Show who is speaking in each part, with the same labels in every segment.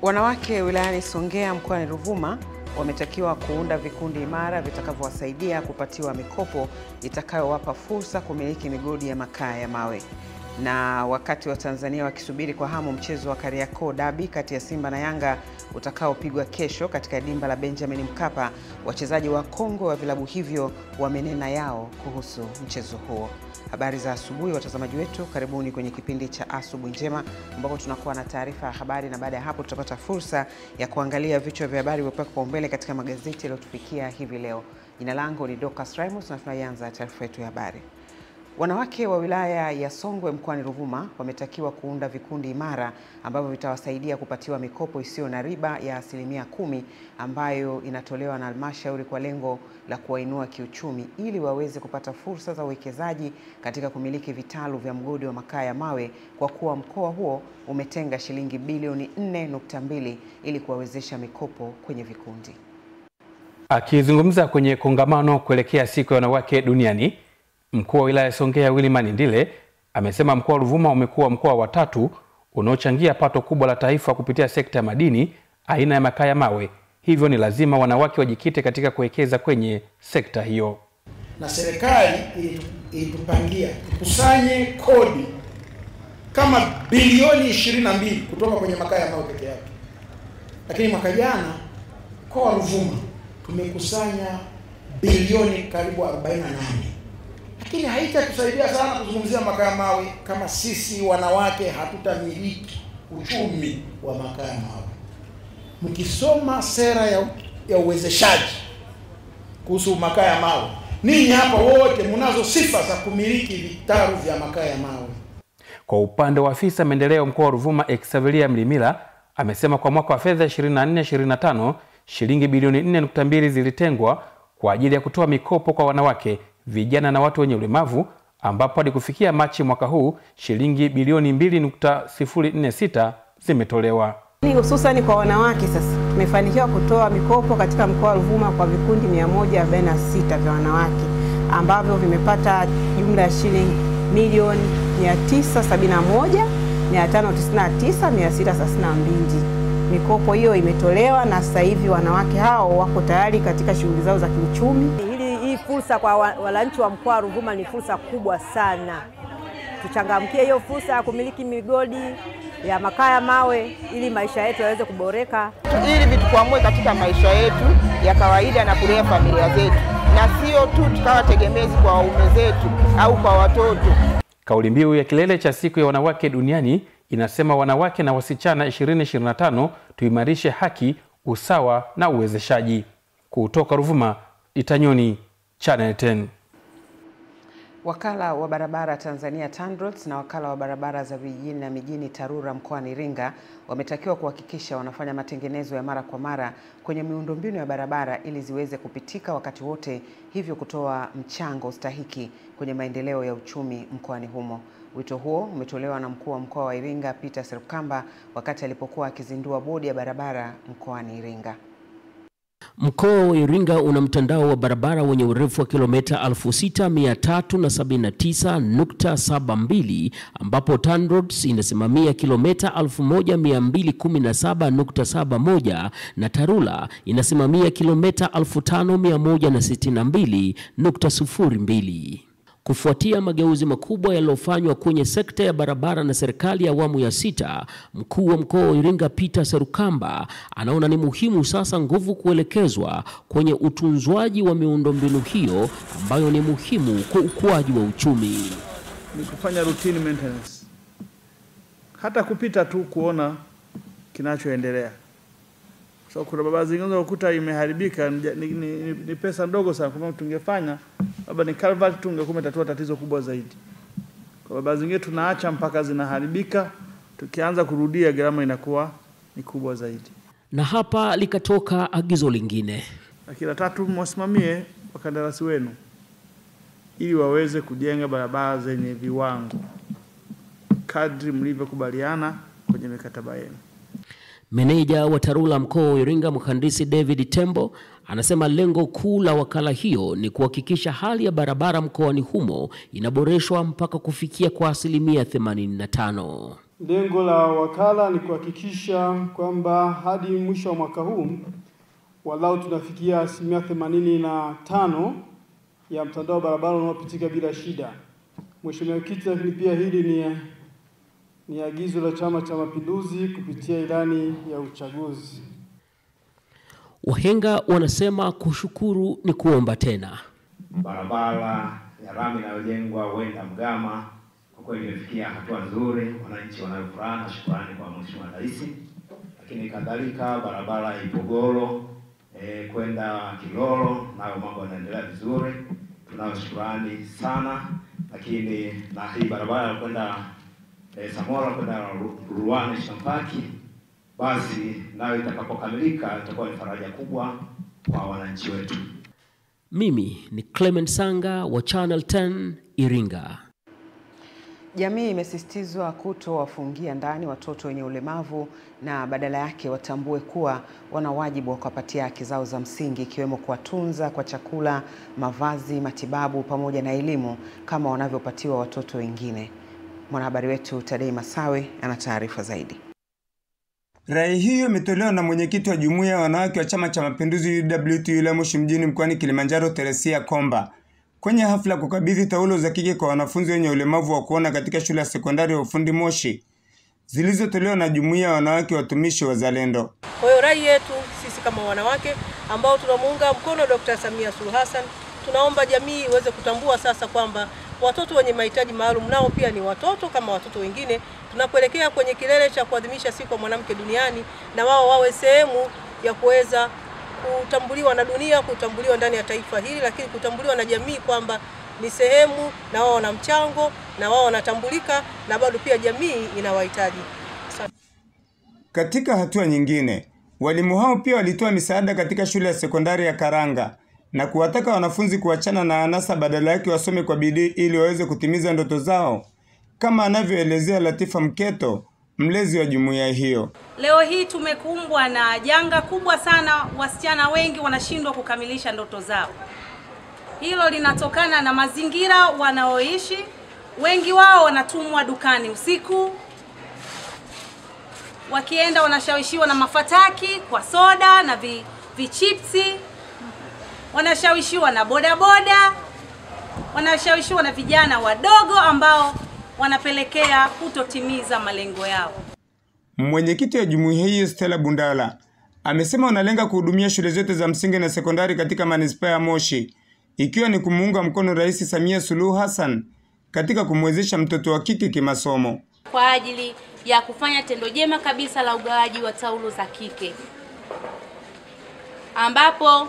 Speaker 1: Wanawake wilayani Songea mkoani Ruvuma wametakiwa kuunda vikundi imara vitakavyowasaidia kupatiwa mikopo itakayowapa fursa kumiliki migodi ya makaa ya mawe. Na wakati wa Tanzania wakisubiri kwa hamu mchezo wa Kariakoo Derby kati ya Simba na Yanga utakaopigwa kesho katika dimba la Benjamin Mkapa, wachezaji wa Kongo wa vilabu hivyo wamenena yao kuhusu mchezo huo. Habari za asubuhi watazamaji wetu, karibuni kwenye kipindi cha Asubuhi Njema ambapo tunakuwa na taarifa ya habari, na baada ya hapo tutapata fursa ya kuangalia vichwa vya habari vilivyopangwa kwa mbele katika magazeti yaliyotufikia hivi leo. Jina langu ni Dorcas Ramos na tunaanza taarifa yetu ya habari. Wanawake wa wilaya ya Songwe mkoani Ruvuma wametakiwa kuunda vikundi imara ambavyo vitawasaidia kupatiwa mikopo isiyo na riba ya 10% ambayo inatolewa na halmashauri kwa lengo la kuwainua kiuchumi ili waweze kupata fursa za uwekezaji katika kumiliki vitalu vya mgodi wa makaa ya mawe, kwa kuwa mkoa huo umetenga shilingi bilioni 4.2 ili kuwawezesha mikopo kwenye vikundi.
Speaker 2: Akizungumza kwenye kongamano kuelekea siku ya wanawake duniani, mkuu wa wilaya Songea Williman Ndile amesema mkoa wa Ruvuma umekuwa mkoa wa 3 unaochangia pato kubwa la taifa kupitia sekta ya madini aina ya makaa ya mawe. Hivyo ni lazima wanawake wajikite katika kuwekeza kwenye sekta hiyo.
Speaker 3: Na serikali ilitupangia tukusanye kodi kama bilioni 22 kutoka kwenye makaa ya mawe peke yake. Lakini mwaka jana mkoa wa Ruvuma tumekusanya bilioni karibu 48. Lakini haitatusaidia sana kuzungumzia makaa ya mawe kama sisi wanawake hatutamiliki uchumi wa makaa ya mawe. Mkisoma sera ya uwezeshaji kuhusu makaa ya mawe, ninyi hapa wote mnazo sifa za kumiliki vitalu vya makaa ya mawe.
Speaker 2: Kwa upande wa afisa maendeleo mkoa wa Ruvuma Xavier Mlimila amesema kwa mwaka wa fedha 24-25 shilingi bilioni 4.2 zilitengwa kwa ajili ya kutoa mikopo kwa wanawake, vijana na watu wenye ulemavu, ambapo hadi kufikia Machi mwaka huu shilingi bilioni 2.046 zimetolewa.
Speaker 4: Hususan kwa wanawake sasa tumefanikiwa kutoa mikopo katika mkoa wa Ruvuma kwa vikundi 146 vya wanawake ambavyo vimepata jumla ya shilingi milioni 971,599,632. Mikopo hiyo imetolewa na sasa hivi wanawake hao wako tayari katika shughuli zao za kiuchumi.
Speaker 5: Hii fursa kwa wananchi wa mkoa wa Ruvuma ni fursa kubwa sana. Tuchangamkie hiyo fursa ya kumiliki migodi ya makaa ya mawe ili maisha yetu yaweze kuboreka,
Speaker 6: ili vitukwamue katika maisha yetu ya kawaida na kulea familia zetu, na sio tu tukawa tegemezi kwa waume zetu au kwa watoto.
Speaker 2: Kauli mbiu ya kilele cha siku ya wanawake duniani inasema wanawake na wasichana 2025 tuimarishe haki, usawa na uwezeshaji. Kutoka Ruvuma, Itanyoni, Channel 10.
Speaker 1: Wakala wa barabara Tanzania TANROADS na wakala wa barabara za vijijini na mijini TARURA mkoani Iringa wametakiwa kuhakikisha wanafanya matengenezo ya mara kwa mara kwenye miundombinu ya barabara ili ziweze kupitika wakati wote, hivyo kutoa mchango stahiki kwenye maendeleo ya uchumi mkoani humo. Wito huo umetolewa na mkuu wa mkoa wa Iringa Peter Serukamba wakati alipokuwa akizindua bodi ya barabara mkoani Iringa.
Speaker 7: Mkoa wa Iringa una mtandao wa barabara wenye urefu wa kilomita 6379.72 ambapo TANROADS inasimamia kilomita 1217.71 na TARURA inasimamia kilomita 5162.02. Kufuatia mageuzi makubwa yaliyofanywa kwenye sekta ya barabara na serikali ya awamu ya 6, mkuu wa mkoa wa Iringa Peter Serukamba anaona ni muhimu sasa nguvu kuelekezwa kwenye utunzwaji wa miundombinu hiyo ambayo ni muhimu kwa ukuaji wa uchumi.
Speaker 8: Ni kufanya routine maintenance, hata kupita tu kuona kinachoendelea. So kuna barabara zingine ukuta imeharibika, ni pesa ndogo sana. Kama tungefanya labda ni culvert tungekuwa umetatua tatizo kubwa zaidi. Kwa barabara zingine tunaacha mpaka zinaharibika, tukianza kurudia gharama inakuwa ni kubwa zaidi.
Speaker 7: Na hapa likatoka agizo lingine.
Speaker 8: Kila 3 mwasimamie wakandarasi wenu ili waweze kujenga barabara zenye viwango kadri mlivyokubaliana kwenye mikataba yenu.
Speaker 7: Meneja wa TARURA mkoa wa Iringa Mhandisi David Tembo anasema lengo kuu la wakala hiyo ni kuhakikisha hali ya barabara mkoani humo inaboreshwa mpaka kufikia kwa 85%.
Speaker 9: Lengo la wakala ni kuhakikisha kwamba hadi mwisho wa mwaka huu walau tunafikia 85% ya mtandao wa barabara unaopitika bila shida. Mheshimiwa Mwenyekiti, lakini pia hili ni agizo la Chama cha Mapinduzi kupitia ilani ya uchaguzi.
Speaker 7: Wahenga wanasema kushukuru ni kuomba tena.
Speaker 10: Barabara ya lami inayojengwa Wenda Mgama kwa kweli imefikia hatua nzuri, wananchi wanafuraha na shukrani kwa Mheshimiwa Rais. Lakini kadhalika barabara ya Ipogoro kwenda Kilolo nayo mambo yanaendelea vizuri, tunao shukrani sana. Lakini na hii barabara kwenda Samora kwenda Ruane Shampaki, basi nayo itakapokamilika itakuwa ni faraja kubwa kwa wananchi wetu.
Speaker 7: Mimi ni Clement Sanga wa Channel 10 Iringa.
Speaker 1: Jamii imesisitizwa kutowafungia ndani watoto wenye ulemavu na badala yake watambue kuwa wana wajibu wa kuwapatia haki zao za msingi, ikiwemo kuwatunza kwa chakula, mavazi, matibabu pamoja na elimu kama wanavyopatiwa watoto wengine. Mwanahabari wetu Tadei Masawe ana taarifa zaidi.
Speaker 11: Rai hiyo imetolewa na mwenyekiti wa Jumuiya ya Wanawake wa Chama cha Mapinduzi UWT wilaya Moshi mjini mkoani Kilimanjaro, Teresia Komba, kwenye hafla kukabidhi taulo za kike kwa wanafunzi wenye ulemavu wa kuona katika shule ya sekondari ya ufundi Moshi zilizotolewa na Jumuiya ya Wanawake Watumishi Wazalendo.
Speaker 12: Kwa hiyo rai yetu sisi kama wanawake ambao tunamuunga mkono Dr. Samia Suluhu Hassan, tunaomba jamii iweze kutambua sasa kwamba watoto wenye mahitaji maalum nao pia ni watoto kama watoto wengine. Tunapoelekea kwenye kilele cha kuadhimisha siku ya mwanamke duniani, na wao wawe sehemu ya kuweza kutambuliwa na dunia, kutambuliwa ndani ya taifa hili, lakini kutambuliwa na jamii kwamba ni sehemu na wao wana mchango na wao wanatambulika na bado pia jamii inawahitaji.
Speaker 11: Katika hatua nyingine, walimu hao pia walitoa misaada katika shule ya sekondari ya Karanga na kuwataka wanafunzi kuachana na anasa, badala yake wasome kwa bidii ili waweze kutimiza ndoto zao, kama anavyoelezea Latifa Mketo, mlezi wa jumuiya hiyo.
Speaker 13: Leo hii tumekumbwa na janga kubwa sana, wasichana wengi wanashindwa kukamilisha ndoto zao. Hilo linatokana na mazingira wanaoishi. Wengi wao wanatumwa dukani usiku, wakienda wanashawishiwa na mafataki kwa soda na vichipsi, wanashawishiwa na bodaboda, wanashawishiwa na vijana wadogo ambao wanapelekea kutotimiza malengo yao.
Speaker 11: Mwenyekiti wa jumuiya hiyo Stella Bundala amesema wanalenga kuhudumia shule zote za msingi na sekondari katika manispaa ya Moshi, ikiwa ni kumuunga mkono Rais Samia Suluhu Hassan katika kumwezesha mtoto wa kike kimasomo,
Speaker 14: kwa ajili ya kufanya tendo jema kabisa la ugawaji wa taulo za kike, ambapo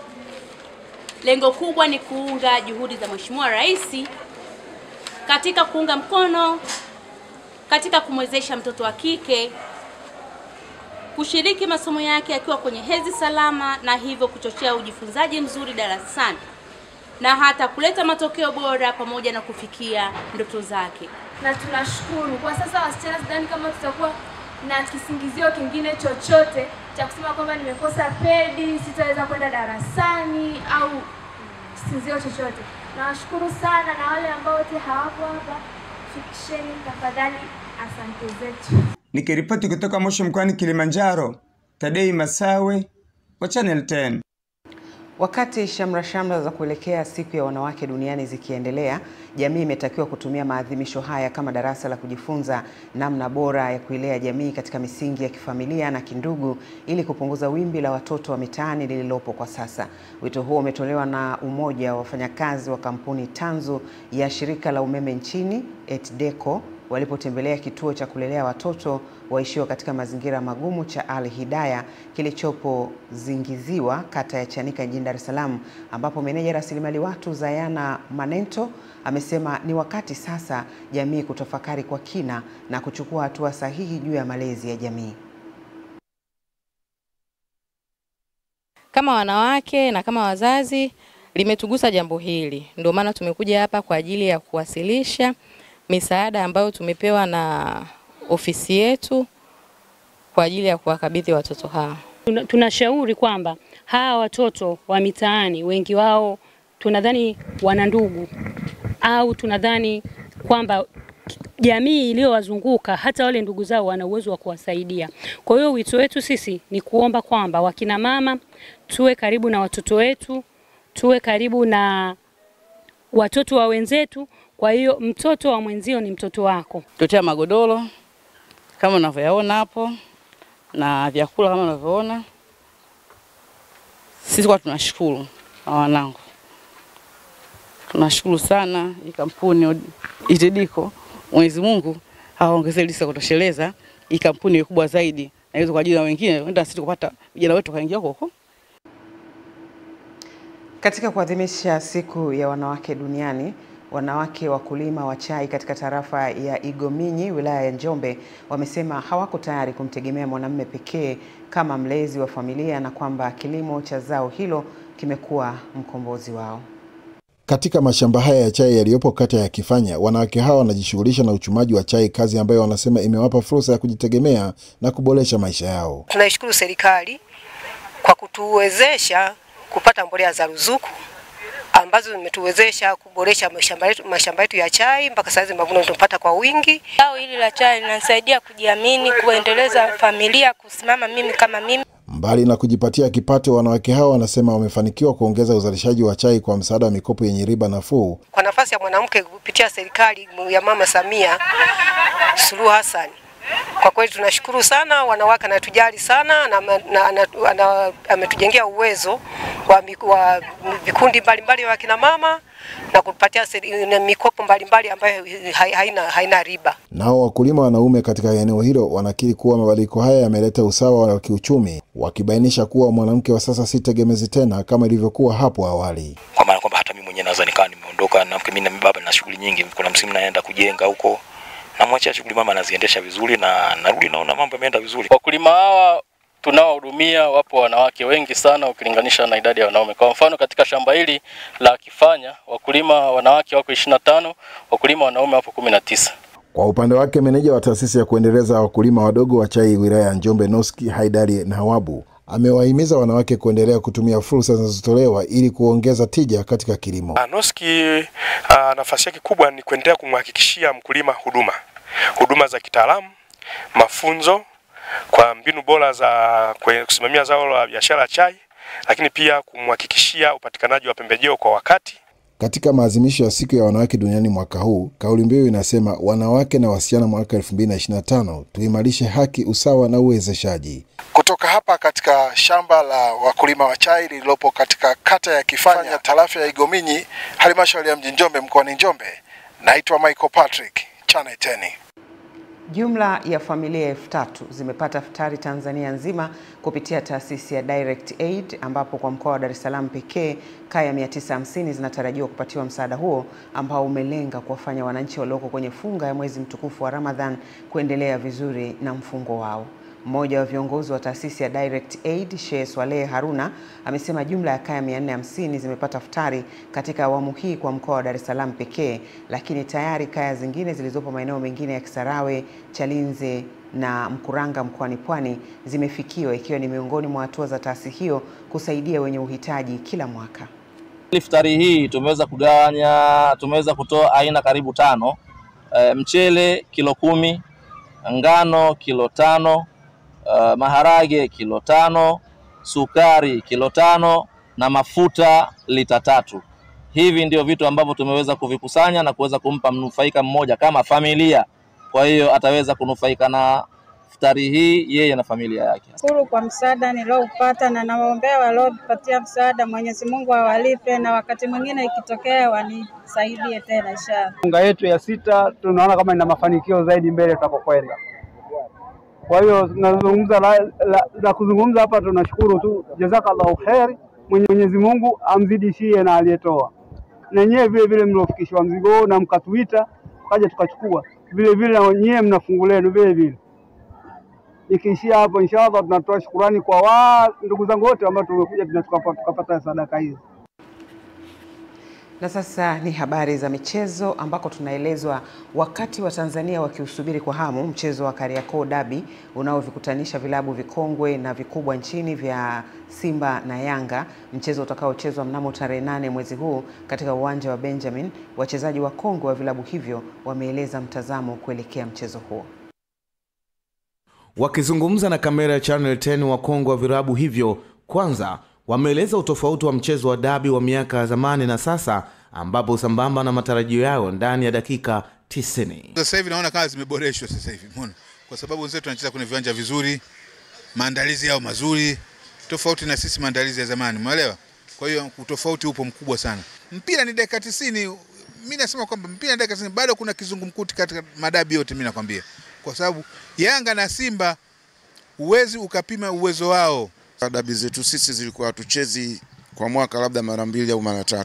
Speaker 14: lengo kubwa ni kuunga juhudi za Mheshimiwa Rais katika kuunga mkono katika kumwezesha mtoto wa kike kushiriki masomo yake akiwa kwenye hedhi salama, na hivyo kuchochea ujifunzaji mzuri darasani na hata kuleta matokeo bora pamoja na kufikia ndoto zake.
Speaker 15: Na tunashukuru kwa sasa wasichana, sidhani kama tutakuwa na kisingizio kingine chochote cha kusema kwamba nimekosa pedi, sitaweza kwenda darasani au kisingizio chochote. Nawashukuru sana, na wale ambao wote hawapo hapa, fikisheni tafadhali, asante zetu.
Speaker 11: Nikiripoti kutoka Moshi mkoani Kilimanjaro, Tadei Masawe wa Channel 10.
Speaker 1: Wakati shamra za kuelekea siku ya wanawake duniani zikiendelea, jamii imetakiwa kutumia maadhimisho haya kama darasa la kujifunza namna bora ya kuilea jamii katika misingi ya kifamilia na kindugu, ili kupunguza wimbi la watoto wa mitaani lililopo kwa sasa. Wito huo umetolewa na umoja wa wafanyakazi wa kampuni tanzu ya shirika la umeme nchini ETDECO walipotembelea kituo cha kulelea watoto waishio katika mazingira magumu cha Al Hidayah kilichopo Zingiziwa, kata ya Chanika, jijini Dar es Salaam, ambapo meneja rasilimali watu Zayana Manento amesema ni wakati sasa jamii kutafakari kwa kina na kuchukua hatua sahihi juu ya malezi ya jamii.
Speaker 16: Kama wanawake na kama wazazi limetugusa jambo hili. Ndio maana tumekuja hapa kwa ajili ya kuwasilisha misaada ambayo tumepewa na ofisi yetu kwa ajili ya kuwakabidhi watoto hawa.
Speaker 17: Tunashauri kwamba hawa watoto wa mitaani wengi wao tunadhani wana ndugu, au tunadhani kwamba jamii iliyowazunguka, hata wale ndugu zao wana uwezo wa kuwasaidia. Kwa hiyo wito wetu sisi ni kuomba kwamba wakina mama tuwe karibu na watoto wetu, tuwe karibu na watoto wa wenzetu. Kwa hiyo mtoto wa mwenzio ni mtoto wako.
Speaker 18: Tutea magodoro kama unavyoona hapo na vyakula kama unavyoona. Sisi kwa tunashukuru na wanangu. Tunashukuru sana hii kampuni Itidiko. Mwenyezi Mungu aongezee lisa kutosheleza hii kampuni kubwa zaidi na hizo kwa ajili ya wengine, ndio sisi kupata vijana wetu kaingia huko.
Speaker 1: Katika kuadhimisha siku ya wanawake duniani, wanawake wakulima wa chai katika tarafa ya Igominyi, wilaya ya Njombe, wamesema hawako tayari kumtegemea mwanamume pekee kama mlezi wa familia na kwamba kilimo cha zao hilo kimekuwa mkombozi wao.
Speaker 19: Katika mashamba haya ya chai yaliyopo kata ya Kifanya, wanawake hawa wanajishughulisha na uchumaji wa chai, kazi ambayo wanasema imewapa fursa ya kujitegemea na kuboresha maisha yao.
Speaker 20: Tunaishukuru serikali kwa kutuwezesha kupata mbolea za ruzuku ambazo zimetuwezesha kuboresha mashamba yetu ya chai mpaka sasa mavuno tunapata kwa wingi.
Speaker 21: Zao hili la chai linanisaidia kujiamini, kuendeleza familia, kusimama mimi kama mimi.
Speaker 19: Mbali na kujipatia kipato, wanawake hao wanasema wamefanikiwa kuongeza uzalishaji wa chai kwa msaada wa mikopo yenye riba nafuu.
Speaker 20: Kwa nafasi ya mwanamke kupitia serikali ya Mama Samia Suluhu Hassan, kwa kweli tunashukuru sana, wanawake anatujali sana na ametujengea uwezo wa vikundi mbalimbali wa kina mama na kupatia mikopo mbalimbali ambayo haina riba.
Speaker 19: Nao wakulima wanaume katika eneo hilo wanakiri kuwa mabadiliko haya yameleta usawa wa kiuchumi, wakibainisha kuwa mwanamke wa sasa si tegemezi tena kama ilivyokuwa hapo awali.
Speaker 22: Kwa maana kwamba hata mimi mwenyewe naweza nikaa nimeondoka na mimi na baba na shughuli nyingi, kuna msimu naenda kujenga huko, na mwacha shughuli mama anaziendesha vizuri na narudi naona mambo yameenda vizuri.
Speaker 23: Wakulima hawa tunaohudumia wapo wanawake wengi sana ukilinganisha na idadi ya wanaume. Kwa mfano katika shamba hili la Kifanya wakulima wanawake wako 25, wakulima wanaume wapo 19.
Speaker 19: Kwa upande wake meneja wa taasisi ya kuendeleza wakulima wadogo wa chai wilaya ya Njombe Noski Haidari Nawabu amewahimiza wanawake kuendelea kutumia fursa zinazotolewa ili kuongeza tija katika kilimo.
Speaker 24: Noski nafasi yake kubwa ni kuendelea kumhakikishia mkulima huduma za kitaalamu, mafunzo kwa mbinu bora za kusimamia zao la biashara chai, lakini pia kumhakikishia upatikanaji wa pembejeo kwa wakati.
Speaker 19: Katika maadhimisho ya siku ya wanawake duniani mwaka huu, kauli mbiu inasema wanawake na wasichana mwaka 2025, tuimarishe haki, usawa na uwezeshaji.
Speaker 25: Kutoka hapa katika shamba la wakulima wa chai lililopo katika kata ya Kifanya, tarafa ya Igominyi, halmashauri ya mji Njombe, mkoani Njombe, naitwa Michael Patrick, Channel 10.
Speaker 1: Jumla ya familia 3000 zimepata futari Tanzania nzima kupitia taasisi ya Direct Aid, ambapo kwa mkoa wa Dar es Salaam pekee kaya 950 zinatarajiwa kupatiwa msaada huo ambao umelenga kuwafanya wananchi walioko kwenye funga ya mwezi mtukufu wa Ramadhan kuendelea vizuri na mfungo wao. Mmoja wa viongozi wa taasisi ya Direct Aid, Sheikh Swaleh Haruna, amesema jumla ya kaya 450 zimepata futari katika awamu hii kwa mkoa wa Dar es Salaam pekee, lakini tayari kaya zingine zilizopo maeneo mengine ya Kisarawe, Chalinze na Mkuranga mkoani Pwani zimefikiwa, ikiwa ni miongoni mwa hatua za taasisi hiyo kusaidia wenye uhitaji kila mwaka.
Speaker 26: Iftari hii tumeweza kutoa aina karibu 5, mchele kilo 10, ngano kilo 5, maharage kilo 5, sukari kilo 5 na mafuta lita 3. Hivi ndio vitu ambavyo tumeweza kuvikusanya na kuweza kumpa mnufaika mmoja kama familia. Kwa hiyo ataweza kunufaika na futari hii yeye na familia yake.
Speaker 27: Shukuru kwa msaada nilioupata na nawaombea waliopatia msaada, Mwenyezi Mungu awalipe na wakati mwingine ikitokea wanisaidie tena inshallah.
Speaker 9: Funga yetu ya 6 tunaona kama ina mafanikio zaidi mbele tutakokwenda. Kwa hiyo tunazungumza la kuzungumza hapa, tunashukuru tu, jazakallahu khair, Mwenyezi Mungu amzidishie na aliyetoa. Na nyewe vile vile mlofikishwa mzigo na mkatuita kaja tukachukua, vile vile na nyewe mnafungu lenu vile vile. Ikiishia hapo inshallah tunatoa shukrani kwa ndugu zangu wote ambao tumekuja tukapata sadaka hizi.
Speaker 1: Na sasa ni habari za michezo ambako tunaelezwa wakati wa Tanzania wakiusubiri kwa hamu mchezo wa Kariakoo Derby unaovikutanisha vilabu vikongwe na vikubwa nchini vya Simba na Yanga, mchezo utakaochezwa mnamo tarehe 8 mwezi huu katika uwanja wa Benjamin. Wachezaji wakongwe wa vilabu hivyo wameeleza mtazamo kuelekea mchezo huo.
Speaker 2: Wakizungumza na kamera ya Channel 10, wakongwe wa vilabu hivyo kwanza wameeleza utofauti wa mchezo wa dabi wa miaka ya zamani na sasa, ambapo sambamba na matarajio yao ndani ya dakika 90.
Speaker 3: Sasa hivi naona kazi zimeboreshwa sasa hivi. Umeona? Kwa sababu wenzetu wanacheza kwenye viwanja vizuri, maandalizi yao mazuri, tofauti na sisi maandalizi ya zamani. Umeelewa? Kwa hiyo utofauti upo mkubwa sana. Mpira ni dakika 90. Mimi nasema kwamba mpira ni dakika 90, bado kuna kizungumkuti katika madabi yote mimi nakwambia. Kwa sababu Yanga na Simba uwezi ukapima uwezo wao.
Speaker 4: Dabi zetu sisi zilikuwa hatuchezi kwa mwaka labda mara 2 au mara 3.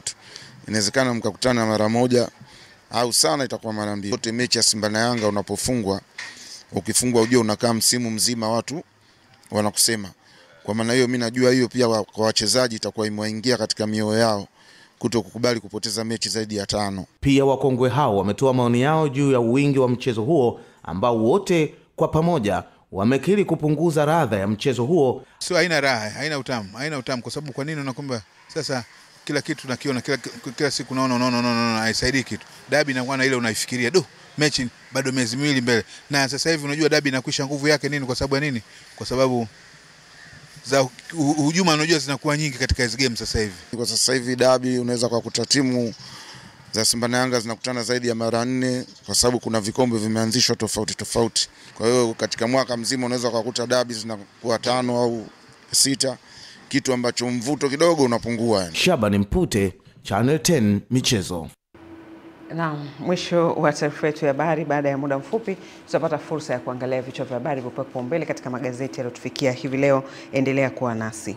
Speaker 4: Inawezekana mkakutana mara moja au sana itakuwa mara 2. Yote mechi ya Simba na Yanga unapofungwa, ukifungwa ujue unakaa msimu mzima watu wanakusema. Kwa maana hiyo mimi najua hiyo pia kwa wachezaji itakuwa imeingia katika mioyo yao kutokukubali kupoteza mechi zaidi ya 5.
Speaker 2: Pia wakongwe hao wametoa maoni yao juu ya wingi wa mchezo huo ambao wote kwa pamoja wamekiri kupunguza radha ya mchezo huo.
Speaker 3: Sio haina raha, haina utamu kwa sababu kwa nini unakwamba sasa kila kitu tunakiona kila siku naona haisaidii kitu. Dabi inakuwa na ile unaifikiria mechi bado miezi 2 mbele. Na sasa hivi unajua dabi inakwisha nguvu yake nini kwa sababu ya nini? Kwa sababu za hujuma unajua zinakuwa nyingi katika hizo game sasa hivi.
Speaker 4: Kwa sasa hivi dabi unaweza kwa kutatimu za Simba na Yanga zinakutana zaidi ya mara 4 kwa sababu kuna vikombe vimeanzishwa tofauti. Kwa hiyo katika mwaka mzima unaweza kukuta dabi zinakuwa 5 au 6, kitu ambacho mvuto kidogo unapungua.
Speaker 2: Shabani Mpute, Channel 10 Michezo.
Speaker 1: Naam, mwisho wa taarifa yetu ya habari. Baada ya muda mfupi tutapata fursa ya kuangalia vichwa vya habari vilivyopangwa mbele katika magazeti yaliyotufikia hivi leo. Endelea kuwa nasi.